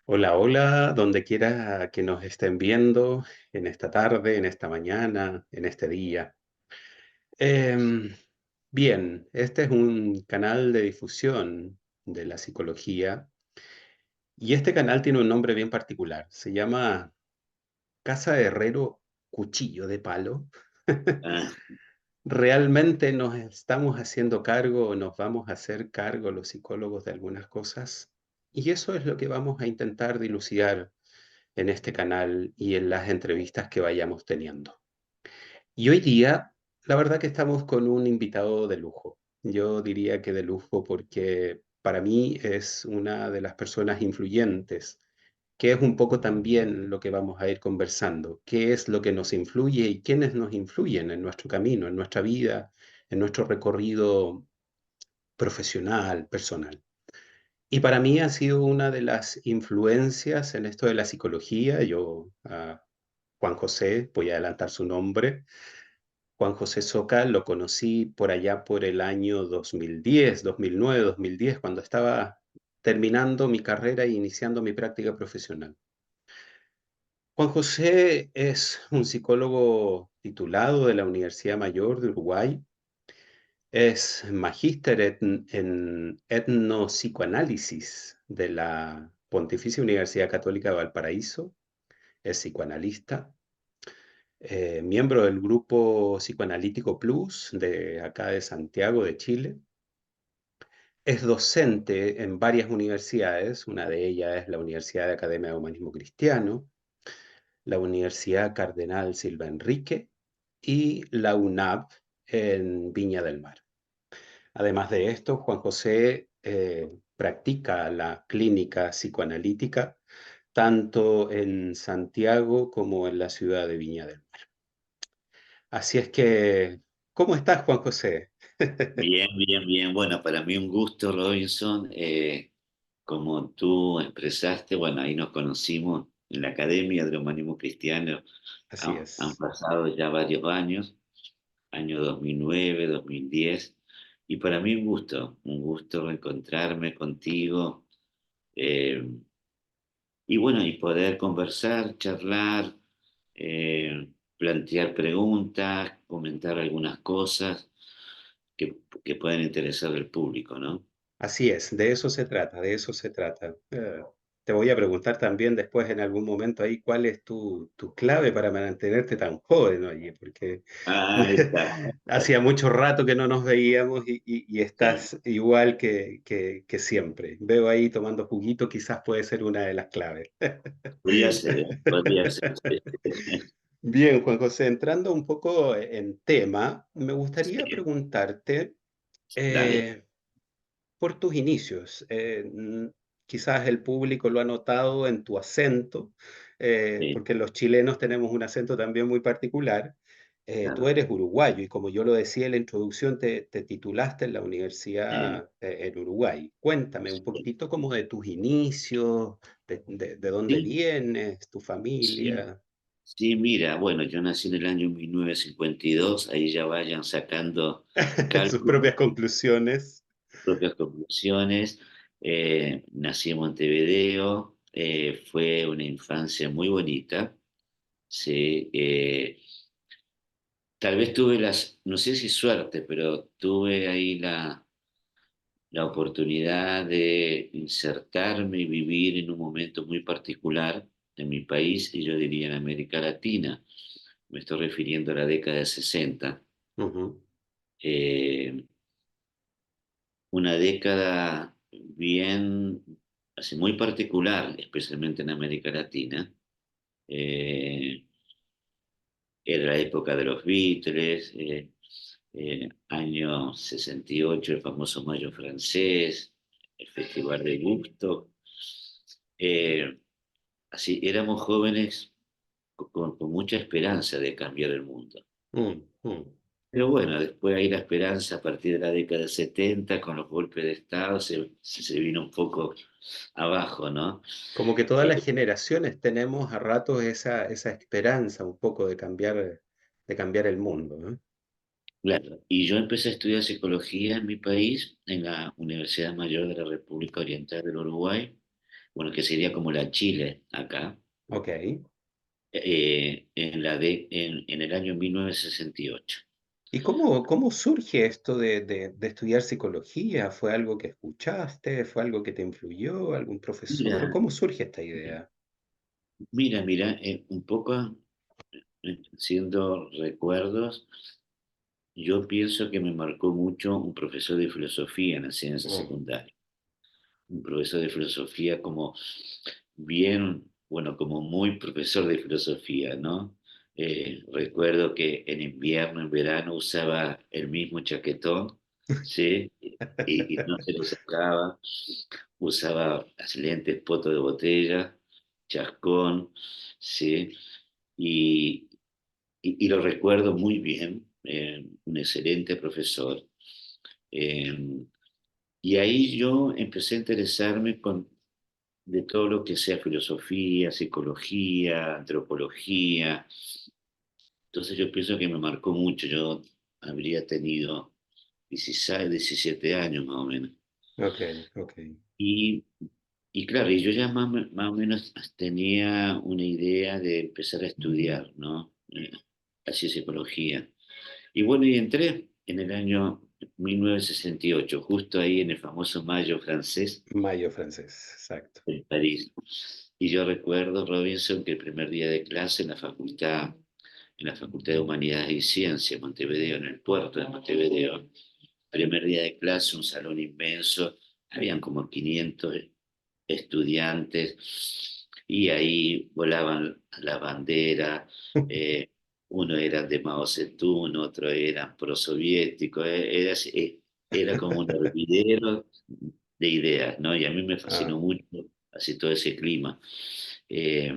Hola, hola, donde quiera que nos estén viendo, en esta tarde, en esta mañana, en este día. Em, Bien, este es un canal de difusión de la psicología y este canal tiene un nombre bien particular. Se llama Casa Herrero Cuchillo de Palo. Ah, ¿Realmente nos estamos haciendo cargo o nos vamos a hacer cargo los psicólogos de algunas cosas? Y eso es lo que vamos a intentar dilucidar en este canal y en las entrevistas que vayamos teniendo. Y hoy día, la verdad que estamos con un invitado de lujo. Yo diría que de lujo porque para mí es una de las personas influyentes, que es un poco también lo que vamos a ir conversando, qué es lo que nos influye y quiénes nos influyen en nuestro camino, en nuestra vida, en nuestro recorrido profesional, personal. Y para mí ha sido una de las influencias en esto de la psicología. Yo, Juan José, voy a adelantar su nombre. Juan José Soca lo conocí por allá por el año 2010, 2009, 2010, cuando estaba terminando mi carrera e iniciando mi práctica profesional. Juan José es un psicólogo titulado de la Universidad Mayor de Uruguay, es magíster en etnopsicoanálisis de la Pontificia Universidad Católica de Valparaíso, es psicoanalista, miembro del grupo psicoanalítico Plus de acá de Santiago de Chile. Es docente en varias universidades, una de ellas es la Universidad de Academia de Humanismo Cristiano, la Universidad Cardenal Silva Enrique y la UNAV en Viña del Mar. Además de esto, Juan José practica la clínica psicoanalítica tanto en Santiago como en la ciudad de Viña del Mar. Así es que, ¿cómo estás, Juan José? bien, bien, bien. Bueno, para mí un gusto, Robinson. Como tú expresaste, bueno, ahí nos conocimos en la Academia del Humanismo Cristiano. Así Han es. pasado ya varios años, año 2009, 2010, y para mí un gusto reencontrarme contigo. eh, y bueno, y poder conversar, charlar, plantear preguntas, comentar algunas cosas que pueden interesar al público, ¿no? Así es, de eso se trata, de eso se trata. Te voy a preguntar también después en algún momento ahí cuál es tu clave para mantenerte tan joven, oye, porque Ah, está. hacía mucho rato que no nos veíamos y Sí. estás igual que siempre. Veo ahí tomando juguito, quizás puede ser una de las claves. Podría ser, ¿eh? Podría ser. Sí. Bien, Juan José, entrando un poco en tema, me gustaría Sí, preguntarte, dale. eh, por tus inicios. Quizás el público lo ha notado en tu acento, Sí, porque los chilenos tenemos un acento también muy particular. Tú claro. eres uruguayo y como yo lo decía en la introducción, te titulaste en la Sí, universidad en Uruguay. Cuéntame un sí. poquitito como de tus inicios, de dónde Sí, vienes, tu sí, familia, sí, mira, bueno, yo nací en el año 1952, ahí ya vayan sacando sus cálculos, propias conclusiones. propias conclusiones. Nací en Montevideo, fue una infancia muy bonita. Sí, tal vez tuve no sé si suerte, pero tuve ahí la oportunidad de insertarme y vivir en un momento muy particular en mi país y yo diría en América Latina. Me estoy refiriendo a la década de 60. Ujú. Eh, una década bien, así, muy particular, especialmente en América Latina. Eh, Era la época de los Beatles, año 68, el famoso Mayo francés, el Festival de Gusto. Eh, Así, éramos jóvenes con mucha esperanza de cambiar el mundo. Mm, mm. Pero bueno, después ahí la esperanza a partir de la década de 70, con los golpes de Estado, se vino un poco abajo, ¿no? Como que todas Eh, las generaciones tenemos a ratos esa esperanza un poco de cambiar el mundo, ¿no? claro, y yo empecé a estudiar psicología en mi país, en la Universidad Mayor de la República Oriental del Uruguay, bueno, que sería como la Chile acá, Ok. en el año 1968. ¿Y cómo surge esto de estudiar psicología? ¿Fue algo que escuchaste? ¿Fue algo que te influyó? ¿Algún profesor? Mira, ¿Cómo surge esta idea? mira, un poco siendo recuerdos, yo pienso que me marcó mucho un profesor de filosofía en la ciencia Mm, secundaria. Un profesor de filosofía como bien, bueno, como muy profesor de filosofía, ¿no? Recuerdo que en invierno, en verano usaba el mismo chaquetón, ¿sí? Y no se lo sacaba, usaba las lentes poto de botella, chascón, ¿sí? Y, y lo recuerdo muy bien, un excelente profesor. Eh, y ahí yo empecé a interesarme de todo lo que sea filosofía, psicología, antropología. Entonces yo pienso que me marcó mucho. Yo habría tenido 16, 17 años más o menos. ok, ok. Y, y claro, y yo ya más o menos tenía una idea de empezar a estudiar, ¿no? Así psicología. Y bueno, y entré en el año 1968, justo ahí en el famoso Mayo francés Mayo francés, exacto. en París. Y yo recuerdo, Robinson, que el primer día de clase en la Facultad de Humanidades y Ciencias, Montevideo, en el puerto de Montevideo, primer día de clase, un salón inmenso, habían como 500 estudiantes y ahí volaban la bandera, eh, uno era de Mao Zedong, otro eran prosoviéticos, era como un hervidero de ideas, ¿no? Y a mí me Ah, fascinó mucho así todo ese clima. Eh,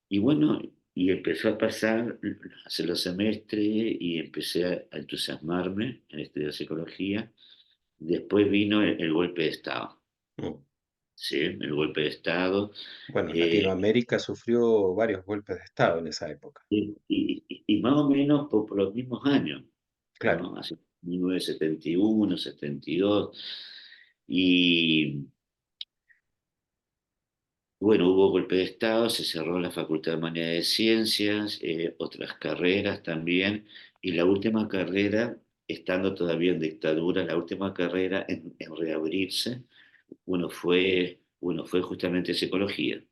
y bueno, y empezó a pasar, hacer los semestres y empecé a entusiasmarme en estudiar psicología. Después vino el golpe de Estado, mm. ¿sí? El golpe de Estado. Bueno, eh, Latinoamérica sufrió varios golpes de estado en esa época. y más o menos por los mismos años, Claro. ¿no? Así, 1971, 72. Y bueno, hubo golpe de Estado, se cerró la Facultad de Humanidades de Ciencias, otras carreras también, y la última carrera, estando todavía en dictadura, la última carrera en reabrirse, bueno, fue justamente psicología.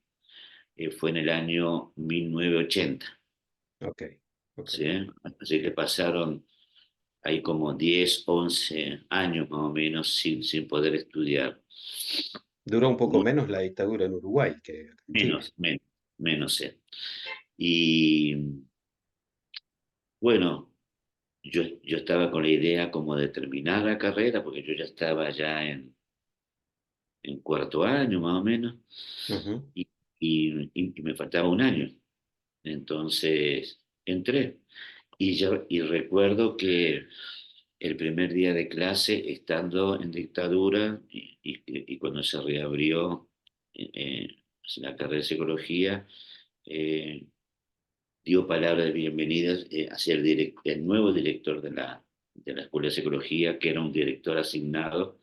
Fue en el año 1980, Ok, ok. ¿sí? Así que pasaron ahí como 10, 11 años más o menos sin poder estudiar. Duró un poco Bueno, menos la dictadura en Uruguay que acá en Chile. menos, sé. Y bueno, yo estaba con la idea como de terminar la carrera, porque yo ya estaba ya en cuarto año más o menos, Ujú. y, y me faltaba un año. Entonces entré. Y recuerdo que el primer día de clase, estando en dictadura y cuando se reabrió la carrera de psicología, eh, dio palabras de bienvenidas hacia el nuevo director de la Escuela de Psicología, que era un director asignado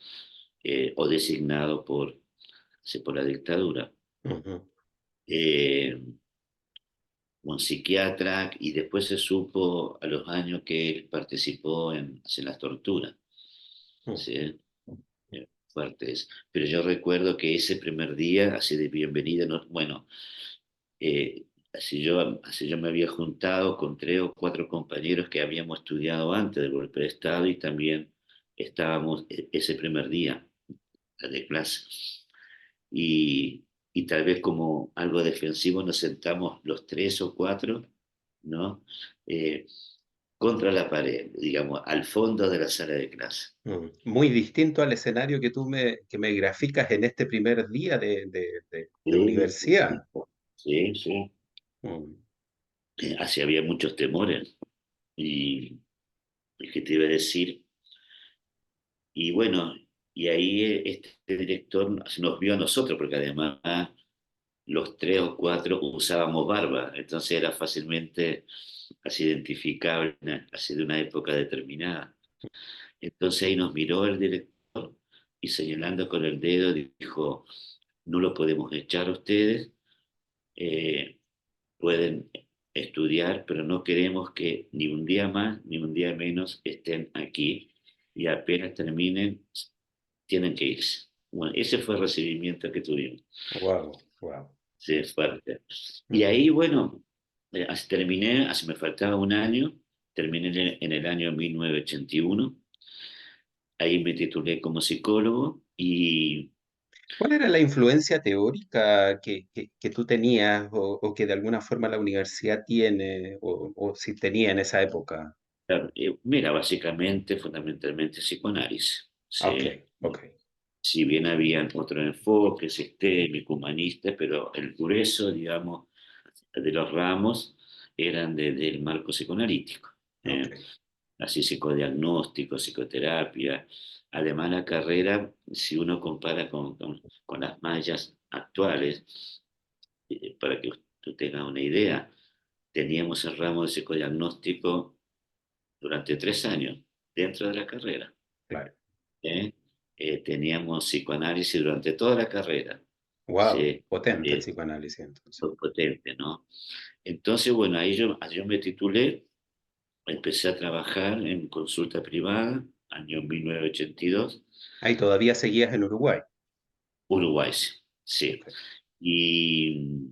o designado por la dictadura. Ujú, Eh, un psiquiatra, y después se supo a los años que él participó en las torturas, mm. ¿sí? Fuertes. Pero yo recuerdo que ese primer día, así de bienvenida, bueno, así yo me había juntado con 3 o 4 compañeros que habíamos estudiado antes del golpe de Estado y también estábamos ese primer día de clase. Y tal vez como algo defensivo nos sentamos los 3 o 4, ¿no? Eh, contra la pared, digamos, al fondo de la sala de clase. Muy distinto al escenario que me graficas en este primer día de Sí, sí, sí. universidad. Sí, sí. Mm, Así había muchos temores. Y, ¿qué te iba a decir? Y bueno, y ahí este director nos vio a nosotros, porque además los 3 o 4 usábamos barba, entonces era fácilmente así identificable, así de una época determinada. Entonces ahí nos miró el director y señalando con el dedo dijo, no lo podemos echar a ustedes, eh, pueden estudiar, pero no queremos que ni un día más ni un día menos estén aquí y apenas terminen, tienen que irse. Bueno, ese fue el recibimiento que tuvimos. Wow, wow. Sí, fuerte. Y ahí, bueno, terminé, así me faltaba un año, terminé en el año 1981. Ahí me titulé como psicólogo y, ¿Cuál era la influencia teórica que tú tenías o que de alguna forma la universidad tiene o si tenía en esa época? claro, mira, básicamente, fundamentalmente, psicoanálisis. Ah, ok, Sí. ok, Si bien había otros enfoques sistémico, humanista, pero el grueso, digamos, de los ramos eran del marco psicoanalítico. ok, ¿eh? Así psicodiagnóstico, psicoterapia. Además, la carrera, si uno compara con las mallas actuales, para que usted tenga una idea, teníamos el ramo de psicodiagnóstico durante 3 años dentro de la carrera. claro. ¿eh? Teníamos psicoanálisis durante toda la carrera. Wow, Sí, potente el eh, psicoanálisis entonces. fue potente, ¿no? Entonces, bueno, ahí yo me titulé, empecé a trabajar en consulta privada, año 1982, Ahí todavía seguías en Uruguay. Uruguay, sí. Sí. Ok. Y,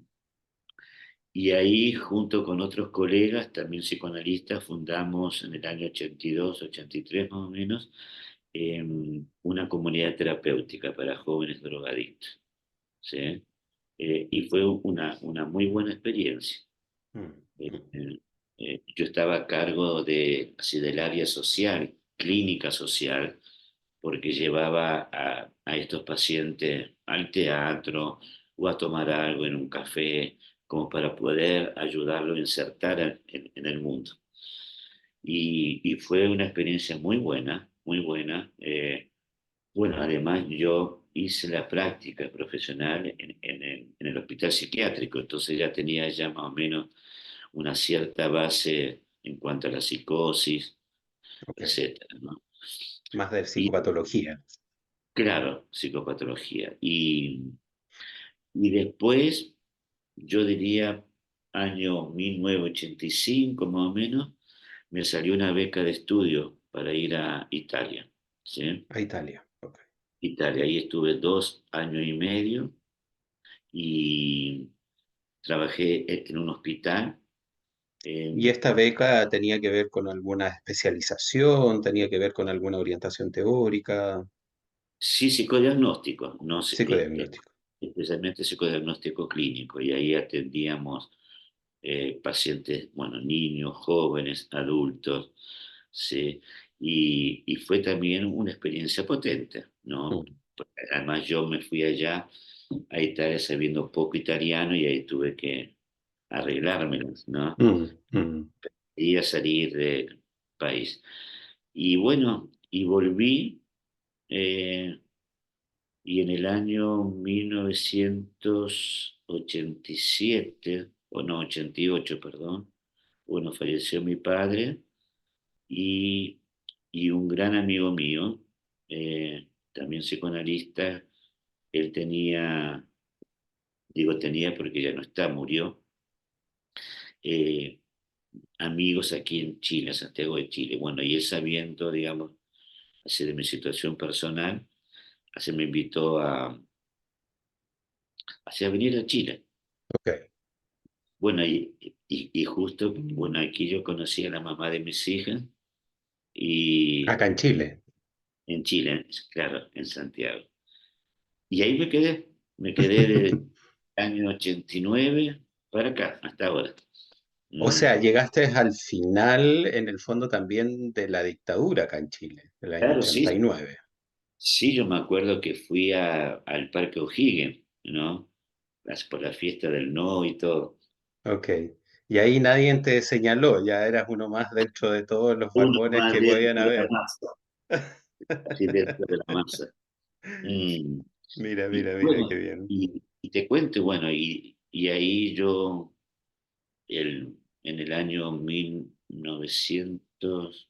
y ahí, junto con otros colegas, también psicoanalistas, fundamos en el año 82, 83 más o menos, una comunidad terapéutica para jóvenes drogadictos. ¿Sí? Y fue una muy buena experiencia. Mm, Eh, mm. eh, yo estaba a cargo así, del área social, clínica social, porque llevaba a estos pacientes al teatro o a tomar algo en un café, como para poder ayudarlo a insertar en el mundo. Y fue una experiencia muy buena, muy buena. Bueno, además yo hice la práctica profesional en el hospital psiquiátrico, entonces ya tenía ya más o menos una cierta base en cuanto a la psicosis, Ok, etcétera, ¿no? más de Y psicopatología. claro, psicopatología. Y después, yo diría año 1985 más o menos, me salió una beca de estudio para ir a Italia, ¿sí? A Italia. Ok. Italia, ahí estuve 2 años y medio y trabajé en un hospital. ¿Y eh, esta beca tenía que ver con alguna especialización? ¿Tenía que ver con alguna orientación teórica? Sí, psicodiagnóstico, no, Psicodiagnóstico. especialmente psicodiagnóstico clínico, y ahí atendíamos pacientes, bueno, niños, jóvenes, adultos, ¿sí? Y fue también una experiencia potente, ¿no? Mm, Además, yo me fui allá a Italia sabiendo poco italiano y ahí tuve que arreglármelas, ¿no? mm, mm. Y a salir del país. Y bueno, y volví. eh, y en el año 1987, o no, 88 perdón, bueno, falleció mi padre y, y un gran amigo mío, también psicoanalista, él tenía, digo tenía porque ya no está, murió, eh, amigos aquí en Chile, Santiago de Chile. Bueno, y él sabiendo, digamos, así de mi situación personal, así me invitó a venir a Chile. Ok. Bueno, y justo, bueno, aquí yo conocí a la mamá de mis hijas y Acá en Chile. en Chile, claro, en Santiago. Y ahí me quedé del año 89 para acá, hasta ahora. O Mm, sea, llegaste al final, en el fondo, también de la dictadura acá en Chile, el año claro, sí, 89. sí, yo me acuerdo que fui al Parque O'Higgins, ¿no? Por la fiesta del No y todo. Ok. Y ahí nadie te señaló, ya eras uno más dentro de todos los Uno barbones más que dentro podían de la haber. masa, así dentro de la masa. Mm. Mira, Y mira, mira, qué bueno, bien. y te cuento, bueno, y ahí yo, en el año 1900,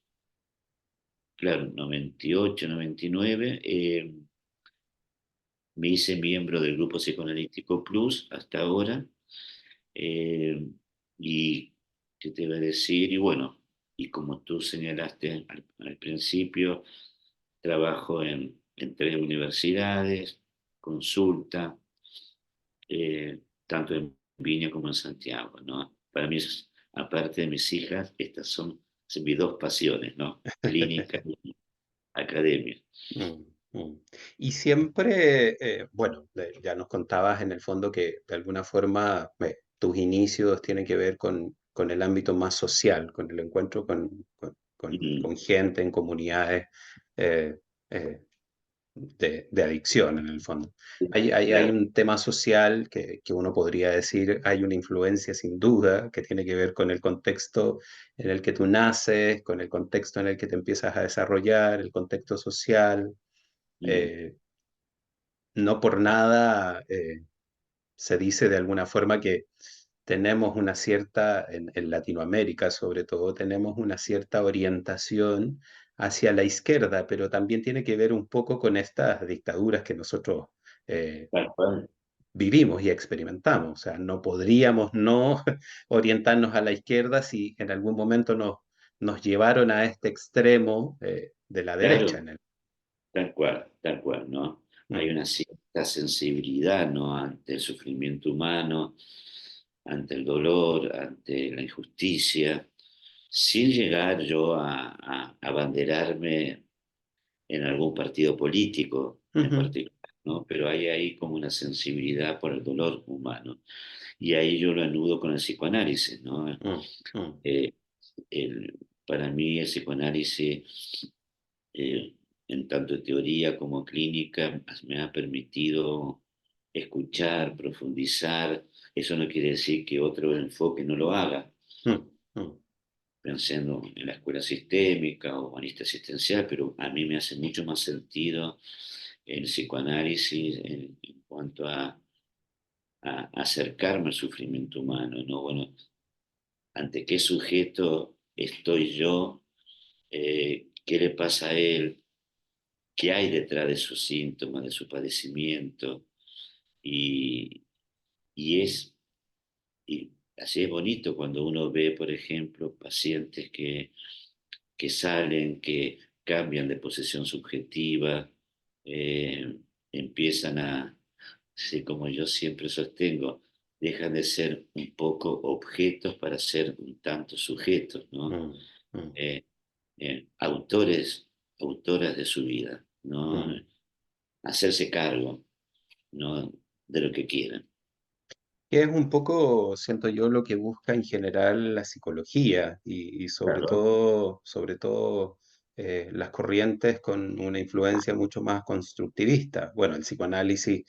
claro, 98, 99, me hice miembro del Grupo Psicoanalítico Plus hasta ahora. eh, y qué te iba a decir, y bueno, y como tú señalaste al principio, trabajo en tres universidades, consulta, tanto en Viña como en Santiago, ¿no? Para mí, aparte de mis hijas, estas son mis dos pasiones, ¿no? Clínica y academia. Mm, mm. Y siempre, bueno, ya nos contabas en el fondo que de alguna forma tus inicios tienen que ver con el ámbito más social, con el encuentro Mm, con gente en comunidades eh, eh, de adicción en el fondo. Hay claro, un tema social que uno podría decir, hay una influencia sin duda que tiene que ver con el contexto en el que tú naces, con el contexto en el que te empiezas a desarrollar, el contexto social. mm, eh, no por nada se dice de alguna forma que tenemos una cierta, en Latinoamérica sobre todo, tenemos una cierta orientación hacia la izquierda, pero también tiene que ver un poco con estas dictaduras que nosotros eh, tal cual. vivimos y experimentamos. O sea, no podríamos no orientarnos a la izquierda si en algún momento nos llevaron a este extremo de la derecha. Claro, tal cual, ¿no? Hay Mm, una cierta sensibilidad, ¿no? Ante el sufrimiento humano, ante el dolor, ante la injusticia, sin llegar yo a abanderarme en algún partido político en ujú, particular, ¿no? Pero hay ahí como una sensibilidad por el dolor humano. Y ahí yo lo anudo con el psicoanálisis, ¿no? mm, mm, Eh, para mí el psicoanálisis, en tanto teoría como clínica, me ha permitido escuchar, profundizar. Eso no quiere decir que otro enfoque no lo haga, mm, mm, pensando en la escuela sistémica o humanista asistencial, pero a mí me hace mucho más sentido el psicoanálisis en cuanto a acercarme al sufrimiento humano, ¿no? Bueno, ante qué sujeto estoy yo, qué le pasa a él, qué hay detrás de sus síntomas, de su padecimiento, y, y es, y así es bonito cuando uno ve, por ejemplo, pacientes que salen, que cambian de posición subjetiva, eh, empiezan a, sí, como yo siempre sostengo, dejan de ser un poco objetos para ser un tanto sujetos, ¿no? mm, mm, Eh, autores, autoras de su vida, ¿no? mm. Hacerse cargo, ¿no? De lo que quieran. Que es un poco, siento yo, lo que busca en general la psicología y Claro. sobre todo las corrientes con una influencia mucho más constructivista. Bueno, el psicoanálisis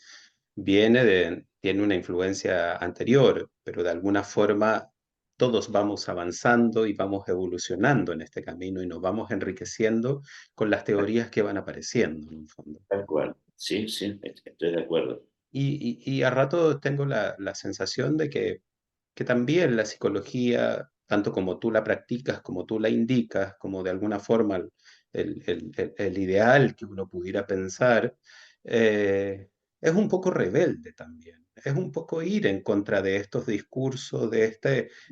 tiene una influencia anterior, pero de alguna forma todos vamos avanzando y vamos evolucionando en este camino y nos vamos enriqueciendo con las teorías que van apareciendo, en el fondo. Tal cual. Sí, sí, estoy de acuerdo. Y a rato tengo la sensación de que también la psicología, tanto como tú la practicas, como tú la indicas, como de alguna forma el ideal que uno pudiera pensar, eh, es un poco rebelde también. Es un poco ir en contra de estos discursos, de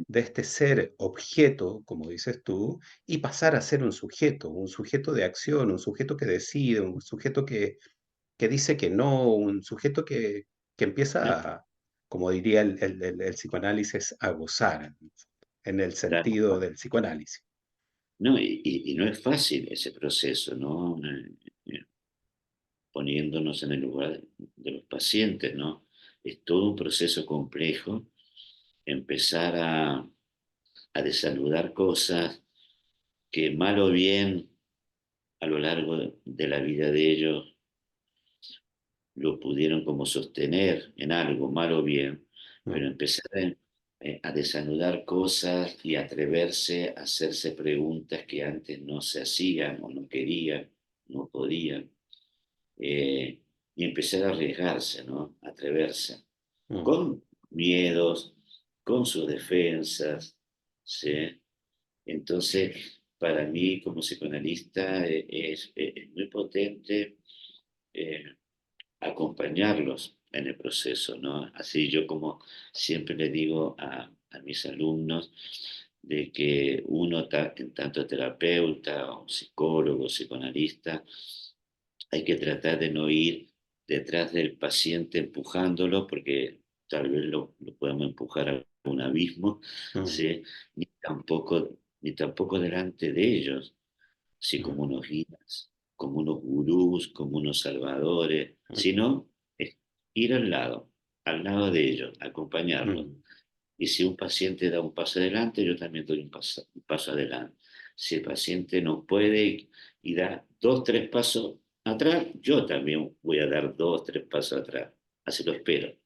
este ser objeto, como dices tú, y pasar a ser un sujeto de acción, un sujeto que decide, un sujeto que dice que no, un sujeto que ¿No? empieza a, como diría el psicoanálisis, a gozar, en el sentido del psicoanálisis. No, y no es fácil ese proceso, ¿no? Poniéndonos en el lugar de los pacientes, ¿no? Es todo un proceso complejo empezar a desaludar cosas que mal o bien a lo largo de la vida de ellos lo pudieron como sostener en algo, mal o bien, pero Mm, empezar a desanudar cosas y atreverse a hacerse preguntas que antes no se hacían o no querían, no podían, y empezar a arriesgarse, ¿no? Atreverse, mm. con miedos, con sus defensas, ¿sí? Entonces, para mí como psicoanalista es muy potente. eh, acompañarlos en el proceso, ¿no? Así yo como siempre le digo a mis alumnos de que uno, en tanto terapeuta o psicólogo, psicoanalista, hay que tratar de no ir detrás del paciente empujándolo, porque tal vez lo podemos empujar a un abismo, mm, ¿sí? Ni tampoco delante de ellos, sí, mm, como unos guías, como unos gurús, como unos salvadores, mm, sino es ir al lado de ellos, acompañarlos. mm. Y si un paciente da un paso adelante, yo también doy un paso adelante. Si el paciente no puede y da dos, tres pasos atrás, yo también voy a dar dos, tres pasos atrás. Así lo espero. ¿Sí?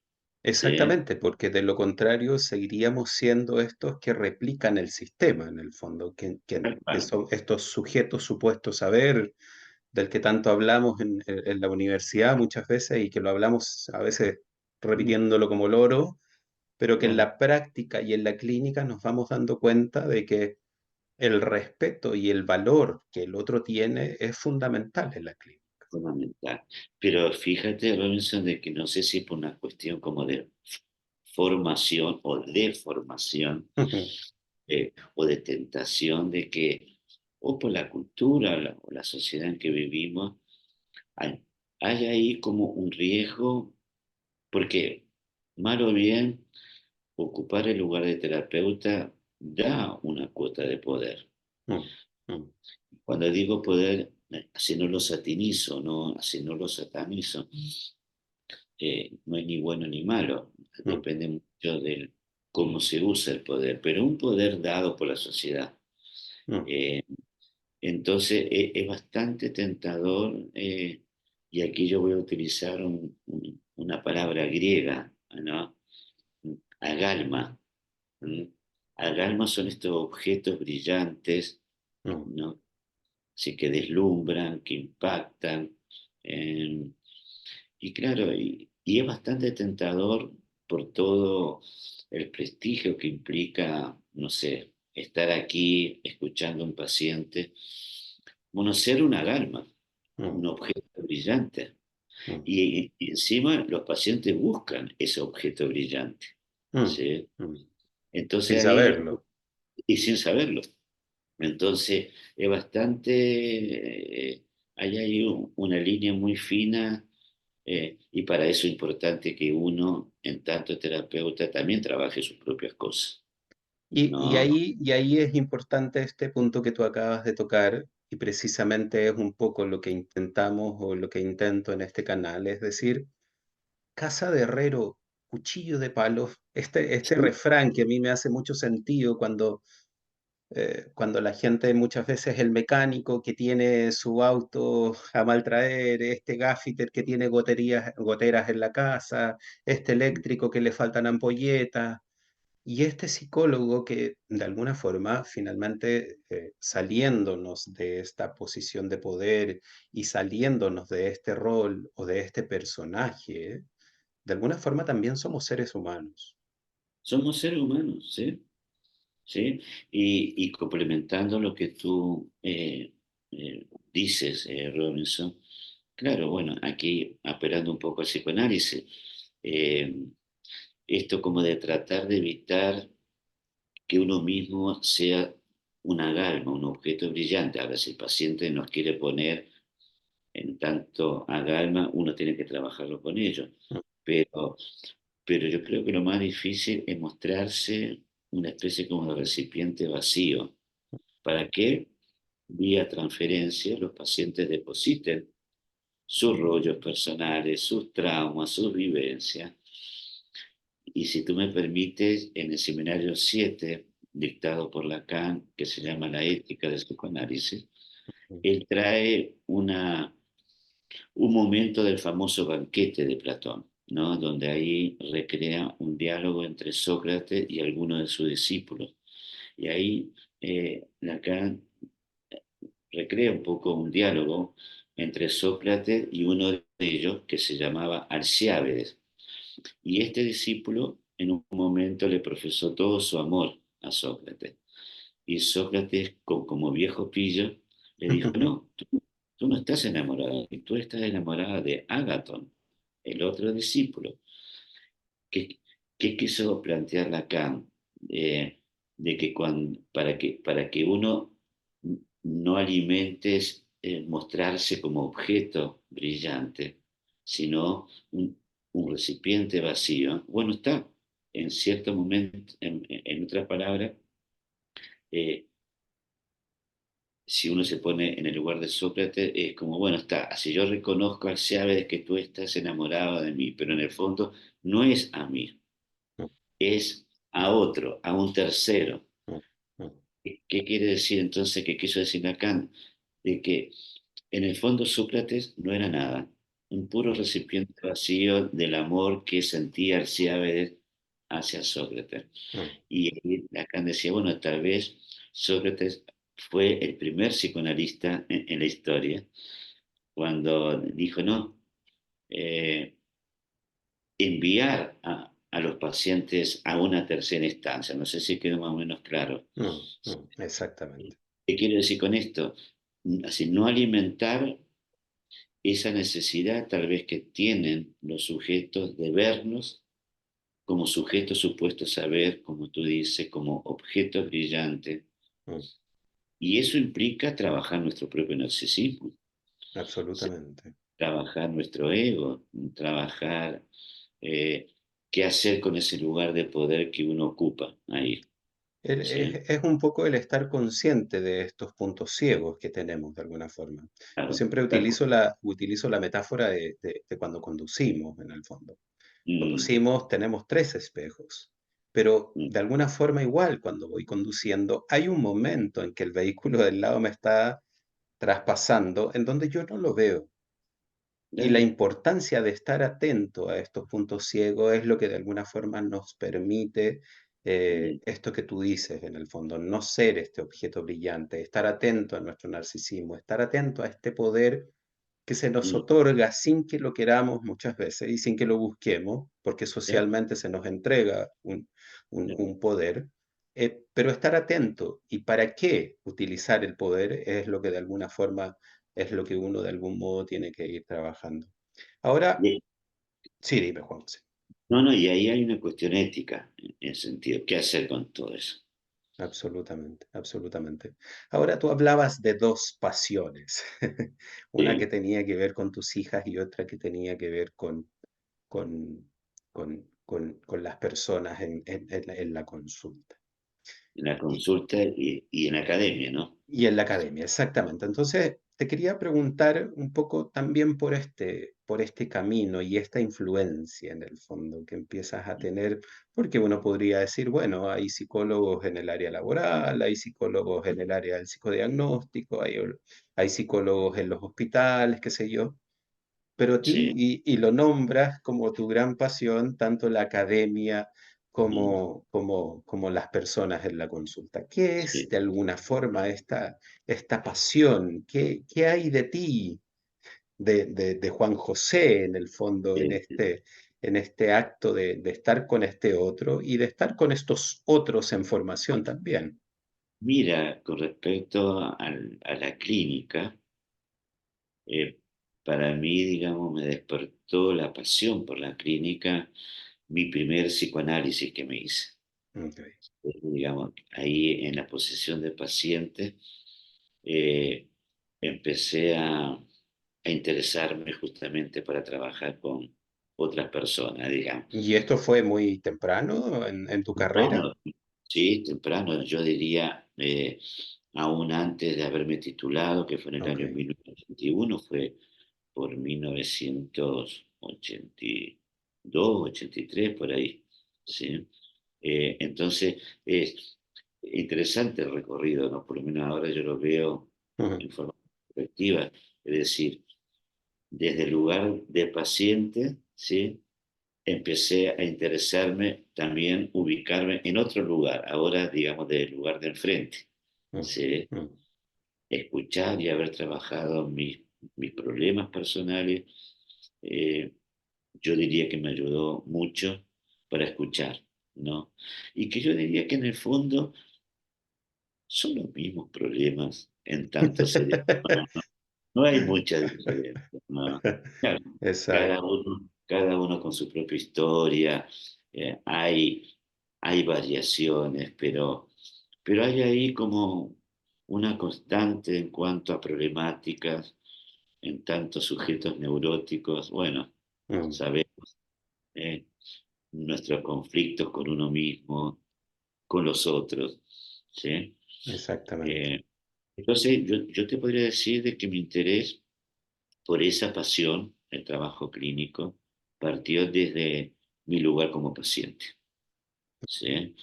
Exactamente, porque de lo contrario seguiríamos siendo estos que replican el sistema, en el fondo, Tal que cual. son estos sujetos supuestos saber, del que tanto hablamos en la universidad muchas veces y que lo hablamos a veces Mm, repitiéndolo como loro, pero que en claro, la práctica y en la clínica nos vamos dando cuenta de que el respeto y el valor que el otro tiene es fundamental en la clínica. fundamental. Pero fíjate, Robinson, de que no sé si por una cuestión como de formación o de formación, o de tentación de que, o por la cultura o la sociedad en que vivimos, hay, hay ahí como un riesgo, porque mal o bien, ocupar el lugar de terapeuta da una cuota de poder. Mm, mm, Cuando digo poder, así no lo satinizo, ¿no? Así no lo satanizo, no es ni bueno ni malo, mm, depende mucho de cómo se usa el poder, pero un poder dado por la sociedad. mm, Eh, Entonces es bastante tentador, y aquí yo voy a utilizar una palabra griega, ¿no? Agalma. ¿Mm? Agalma son estos objetos brillantes, mm. ¿no? Así que deslumbran, que impactan. eh, y claro, y es bastante tentador por todo el prestigio que implica, no sé, estar aquí escuchando a un paciente, bueno, ser una alarma, Mm, un objeto brillante. mm, Y encima los pacientes buscan ese objeto brillante, mm, ¿sí? mm. Sin Entonces ahí yo, saberlo. y sin saberlo. Entonces es bastante, hay ahí una línea muy fina, y para eso es importante que uno, en tanto terapeuta, también trabaje sus propias cosas, ¿no? Y ahí es importante este punto que tú acabas de tocar, y precisamente es un poco lo que intentamos o lo que intento en este canal, es decir, casa de herrero, cuchillo de palo. Este Sí, refrán que a mí me hace mucho sentido cuando la gente muchas veces el mecánico que tiene su auto a mal traer, este gaffiter que tiene goteras en la casa, este eléctrico que le faltan ampolletas, y este psicólogo que de alguna forma finalmente saliéndonos de esta posición de poder y saliéndonos de este rol o de este personaje, de alguna forma también somos seres humanos. somos seres humanos, ¿sí? ¿Sí? Y complementando lo que tú dices, Robinson, claro, bueno, aquí apelando un poco al psicoanálisis, eh, esto como de tratar de evitar que uno mismo sea una agalma, un objeto brillante. Ahora, si el paciente nos quiere poner en tanto agalma, uno tiene que trabajarlo con ellos. Mm, Pero, pero yo creo que lo más difícil es mostrarse una especie como de recipiente vacío. ¿Para que vía transferencia los pacientes depositen sus rollos personales, sus traumas, sus vivencias? Y si tú me permites, en el seminario 7 dictado por Lacan, que se llama La ética del psicoanálisis, mm, él trae un momento del famoso banquete de Platón, ¿no? Donde ahí recrea un diálogo entre Sócrates y algunos de sus discípulos. Y ahí Lacan recrea un poco un diálogo entre Sócrates y uno de ellos que se llamaba Alciábedes. Y este discípulo en un momento le profesó todo su amor a Sócrates. Y Sócrates, como viejo pillo, le dijo, no, tú no estás enamorada de mí, tú estás enamorada de Ágaton. el otro discípulo. ¿Qué, qué quiso plantear Lacan? De que, para que uno no alimente mostrarse como objeto brillante, sino un recipiente vacío. Bueno, está en cierto momento, en otras palabras, eh, si uno se pone en el lugar de Sócrates, es como, bueno, está, si yo reconozco al de que tú estás enamorado de mí, pero en el fondo no es a mí, mm, es a otro, a un tercero. mm, mm, ¿Qué quiere decir entonces que quiso decir Lacan? De que en el fondo Sócrates no era nada, un puro mm, recipiente vacío del amor que sentía Alcibiades hacia Sócrates. mm. Y ahí Lacan decía, bueno, tal vez Sócrates fue el primer psicoanalista en la historia cuando dijo, no, eh, enviar a los pacientes a una tercera instancia. No sé si quedó más o menos claro. Exactamente. ¿Qué quiero decir con esto? Así, no alimentar esa necesidad tal vez que tienen los sujetos de vernos como sujetos supuestos a ver, como tú dices, como objetos brillantes. Mm, Y eso implica trabajar nuestro propio narcisismo, absolutamente. trabajar nuestro ego, trabajar eh, qué hacer con ese lugar de poder que uno ocupa ahí. ¿Sí? Es un poco el estar consciente de estos puntos ciegos que tenemos de alguna forma. Yo Claro, siempre tal cual. utilizo la metáfora de cuando conducimos, en el fondo. Mm, Conducimos, tenemos tres espejos, pero mm, de alguna forma igual cuando voy conduciendo, hay un momento en que el vehículo del lado me está traspasando en donde yo no lo veo. Y la claro, importancia de estar atento a estos puntos ciegos es lo que de alguna forma nos permite, mm, esto que tú dices, en el fondo, no ser este objeto brillante, estar atento a nuestro narcisismo, estar atento a este poder que se nos mm, otorga sin que lo queramos muchas veces y sin que lo busquemos, porque claro, socialmente se nos entrega claro. un poder, pero estar atento y para qué utilizar el poder es lo que de alguna forma es lo que uno de algún modo tiene que ir trabajando. Ahora, Y- sí, dime, Juan José. No, no, y ahí hay una cuestión ética, en el sentido, ¿qué hacer con todo eso? Absolutamente, absolutamente. Ahora tú hablabas de dos pasiones, una que Sí, tenía que ver con tus hijas y otra que tenía que ver con, con las personas en la consulta. en la Y, consulta y en la academia, ¿no? y en la academia, exactamente. Entonces, te quería preguntar un poco también por este camino y esta influencia en el fondo que empiezas a tener, porque uno podría decir, bueno, hay psicólogos en el área laboral, hay psicólogos en el área del psicodiagnóstico, hay psicólogos en los hospitales, qué sé yo. Pero a ti, Sí, y lo nombras como tu gran pasión, tanto la academia mm, como las personas en la consulta. ¿Qué es sí, de alguna forma esta pasión? ¿Qué hay de ti, de Juan José, en el fondo, sí. en este acto de estar con este otro y de estar con estos otros en formación también? Mira, con respecto a la clínica, eh, para mí, digamos, me despertó la pasión por la clínica mi primer psicoanálisis que me hice. Ok. Digamos, ahí en la posición de paciente, eh, empecé a interesarme justamente para trabajar con otras personas, digamos. ¿Y esto fue muy temprano en tu carrera? Temprano, sí, temprano, yo diría, aún antes de haberme titulado, que fue en el Ok. año 1981, fue por 1982, 83, por ahí, ¿sí? Entonces, es interesante el recorrido, ¿no? Por lo menos ahora yo lo veo Ujú, en forma perspectiva, es decir, desde el lugar de paciente, ¿sí? Empecé a interesarme, también ubicarme en otro lugar, ahora digamos del lugar de enfrente, ujú, ¿sí? ujú, Escuchar y haber trabajado mis problemas personales, eh, yo diría que me ayudó mucho para escuchar, ¿no? Y que yo diría que en el fondo son los mismos problemas en tanto se... No hay mucha diferencia, ¿no? Claro, cada Exacto. uno. cada uno con su propia historia, hay variaciones, pero hay ahí como una constante en cuanto a problemáticas, en tantos sujetos neuróticos, bueno, Mm, sabemos, eh, nuestros conflictos con uno mismo, con los otros, ¿sí? exactamente. Eh, entonces, yo te podría decir de que mi interés por esa pasión, el trabajo clínico, partió desde mi lugar como paciente, ¿sí?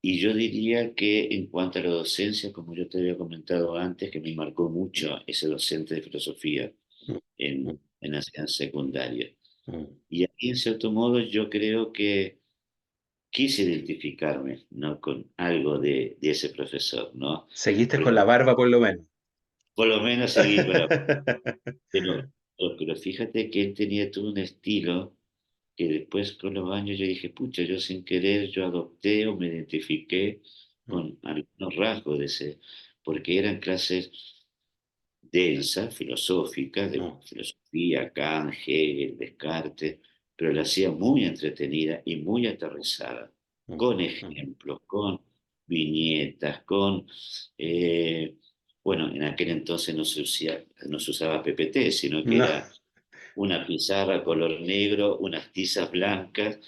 Y yo diría que en cuanto a la docencia, como yo te había comentado antes, que me marcó mucho ese docente de filosofía Mm, mm, en la enseñanza secundaria. mm. Y aquí, en cierto modo, yo creo que quise identificarme, ¿no? Con algo de ese profesor, ¿no? Seguiste con Porque la barba por lo menos. por lo menos seguí con la... Pero, pero fíjate que él tenía todo un estilo que después con los años yo dije, pucha, yo sin querer, yo adopté o me identifiqué Mm, con algunos rasgos de ese, porque eran clases densas, filosóficas, de mm, filosofía, Kant, Hegel, Descartes, pero la hacía muy entretenida y muy aterrizada, mm, con mm. ejemplos, con viñetas, con... eh, bueno, en aquel entonces no se usaba PPT, sino que No. era una pizarra color negro, unas tizas blancas,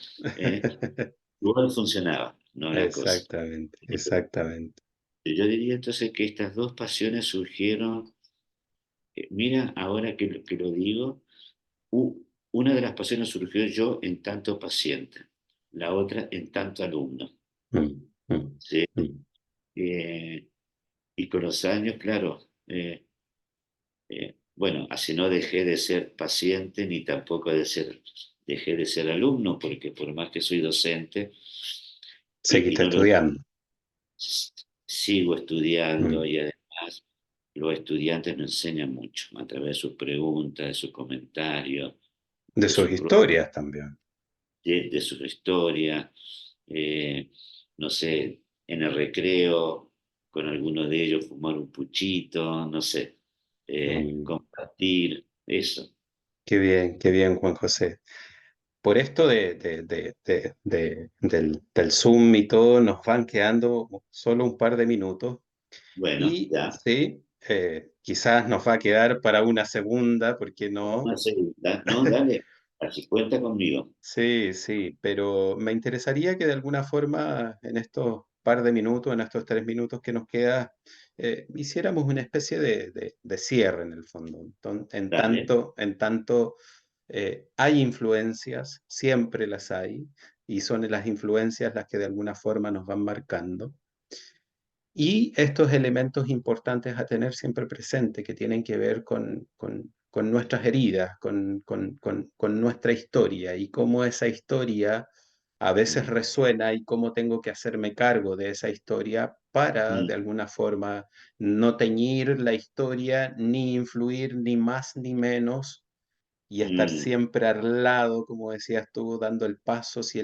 igual funcionaba, ¿no? La cosa. Exactamente, exactamente. Yo diría entonces que estas dos pasiones surgieron, mira, ahora que lo digo, una de las pasiones surgió yo en tanto paciente, la otra en tanto alumno, Mm, mm, ¿sí? mm, Eh, y con los años, claro, bueno, así no dejé de ser paciente ni tampoco dejé de ser alumno, porque por más que soy docente y Seguiste no lo estudiando. sigo estudiando Mm. y además los estudiantes me enseñan mucho a través de sus preguntas, de sus comentarios, De de sus sus historias también. de sus historias, no sé, en el recreo, con alguno de ellos fumar un puchito, no sé, Mm. compartir, eso. Qué bien, Juan José. Por esto del Zoom y todo, nos van quedando solo un par de minutos. Bueno, Y ya, sí, quizás nos va a quedar para una segunda, ¿por qué una no? segunda, no, dale, así cuenta conmigo, Sí, sí, pero me interesaría que de alguna forma en estos par de minutos, en estos 3 minutos que nos queda, hiciéramos una especie de cierre en el fondo. dale. En tanto hay influencias, siempre las hay, y son las influencias las que de alguna forma nos van marcando. Y estos elementos importantes a tener siempre presente, que tienen que ver con nuestras heridas, con nuestra historia y cómo esa historia a veces Mm, resuena y cómo tengo que hacerme cargo de esa historia para, mm, de alguna forma, no teñir la historia ni influir ni más ni menos y estar mm, siempre al lado, como decías tú, dando el paso, si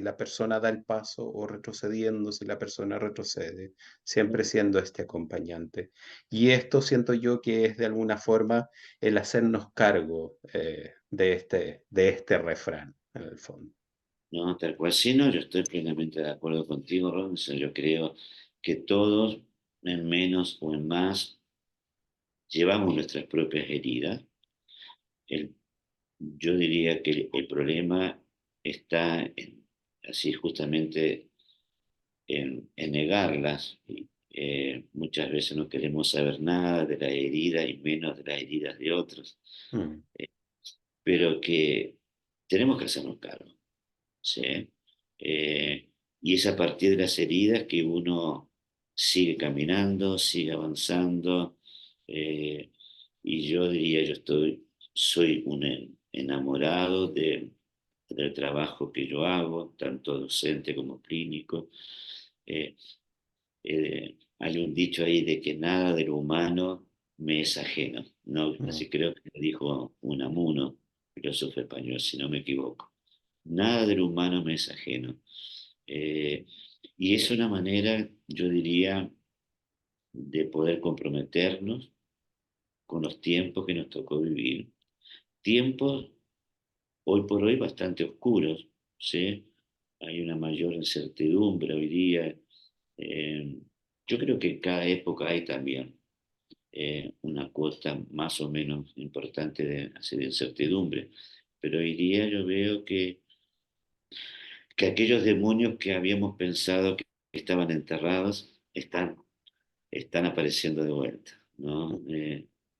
la persona da el paso o retrocediendo, si la persona retrocede, siempre mm. siendo este acompañante. Y esto siento yo que es de alguna forma el hacernos cargo de este refrán, en el fondo. No, tal cual, sí, no, yo estoy plenamente de acuerdo contigo, Robinson. Yo creo que todos, en menos o en más, llevamos nuestras propias heridas. El- yo diría que el problema está así justamente en negarlas. Y, muchas veces no queremos saber nada de la herida y menos de las heridas de otros, Mm, eh, pero que tenemos que hacernos cargo. ¿Sí? Eh, y es a partir de las heridas que uno sigue caminando, sigue avanzando. eh, y yo diría, soy un enamorado del trabajo que yo hago, tanto docente como clínico. Eh, Hay un dicho ahí de que nada de lo humano me es ajeno, ¿no? mm, Así creo que lo dijo Unamuno, filósofo español, si no me equivoco. Nada de lo humano me es ajeno. Eh, y es una manera, yo diría, de poder comprometernos con los tiempos que nos tocó vivir. Tiempos hoy por hoy bastante oscuros, ¿sí? Hay una mayor incertidumbre hoy día. Eh, yo creo que en cada época hay también una cuota más o menos importante de, así de incertidumbre, pero hoy día yo veo que aquellos demonios que habíamos pensado que estaban enterrados están apareciendo de vuelta, ¿no?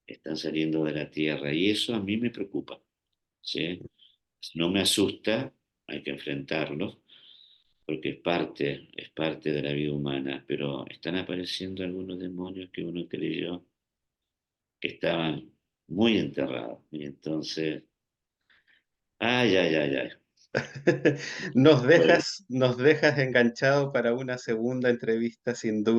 Están saliendo de la tierra y eso a mí me preocupa, ¿sí? No me asusta, hay que enfrentarlos, porque es parte de la vida humana, pero están apareciendo algunos demonios que uno creyó que estaban muy enterrados. Y entonces, ay, ay, ay, ay. Nos Bueno, dejas enganchado para una segunda entrevista sin duda.